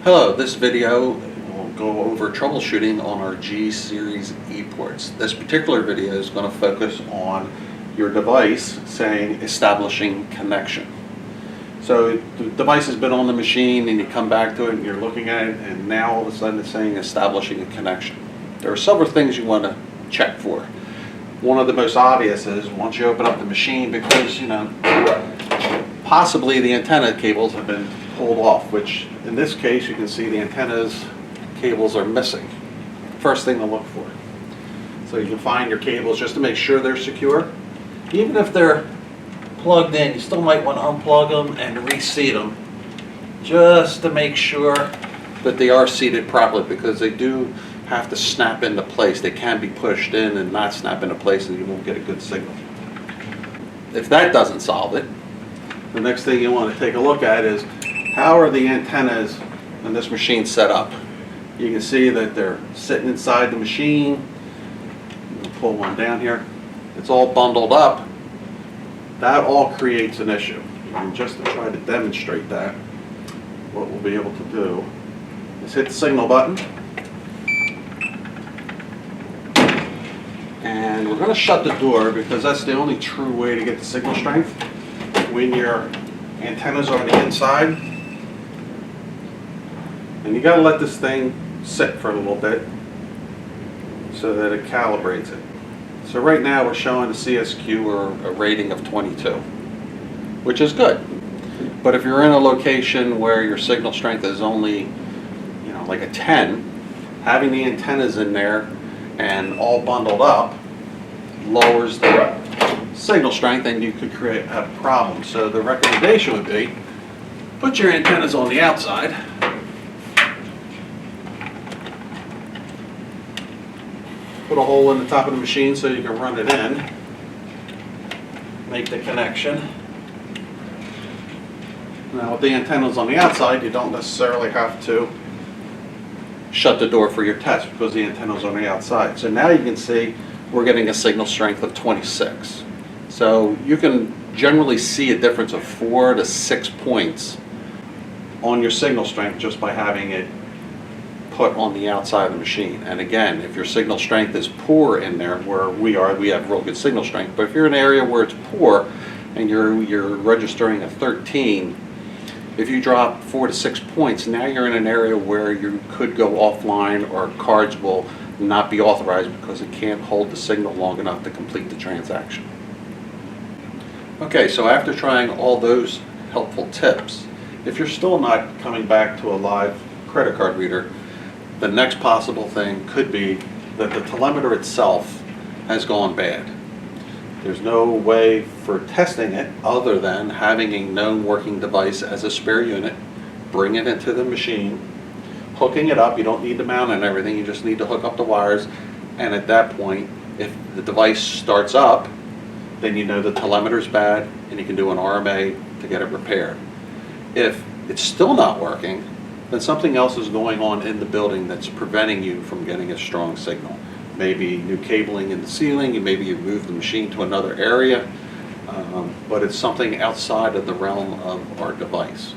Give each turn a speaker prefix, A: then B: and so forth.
A: Hello, this video will go over troubleshooting on our G series ePorts. This particular video is going to focus on your device saying establishing connection. So the device has been on the machine and you come back to it and you're looking at it and now all of a sudden it's saying establishing a connection. There are several things you want to check for. One of the most obvious is once you open up the machine, because possibly the antenna cables have been pulled off, which in this case you can see the antenna's cables are missing. First thing to look for. So you can find your cables just to make sure they're secure. Even if they're plugged in, you still might want to unplug them and reseat them just to make sure that they are seated properly, because they do have to snap into place. They can be pushed in and not snap into place and you won't get a good signal. If that doesn't solve it, the next thing you want to take a look at is how are the antennas in this machine set up. You can see that they're sitting inside the machine. We'll pull one down here. It's all bundled up. That all creates an issue. And just to try to demonstrate that, what we'll be able to do is hit the signal button. And we're going to shut the door because that's the only true way to get the signal strength. When your antennas are on the inside, and you got to let this thing sit for a little bit so that it calibrates it. So right now we're showing a CSQ or a rating of 22, which is good. But if you're in a location where your signal strength is only, like a 10, having the antennas in there and all bundled up lowers the signal strength and you could create a problem. So the recommendation would be put your antennas on the outside. Put a hole in the top of the machine so you can run it in. Make the connection. Now with the antennas on the outside, you don't necessarily have to shut the door for your test because the antenna's on the outside. So now you can see we're getting a signal strength of 26. So you can generally see a difference of 4 to 6 points on your signal strength just by having it put on the outside of the machine. And again, if your signal strength is poor in there, where we have real good signal strength, but if you're in an area where it's poor and you're registering a 13, if you drop 4 to 6 points, now you're in an area where you could go offline or cards will not be authorized because it can't hold the signal long enough to complete the transaction. Okay, so after trying all those helpful tips, if you're still not coming back to a live credit card reader, the next possible thing could be that the telemeter itself has gone bad. There's no way for testing it other than having a known working device as a spare unit, bring it into the machine, hooking it up. You don't need to mount it and everything, you just need to hook up the wires, and at that point, if the device starts up, then you know the telemeter's bad and you can do an RMA to get it repaired. If it's still not working, then something else is going on in the building that's preventing you from getting a strong signal. Maybe new cabling in the ceiling, maybe you moved the machine to another area, but it's something outside of the realm of our device.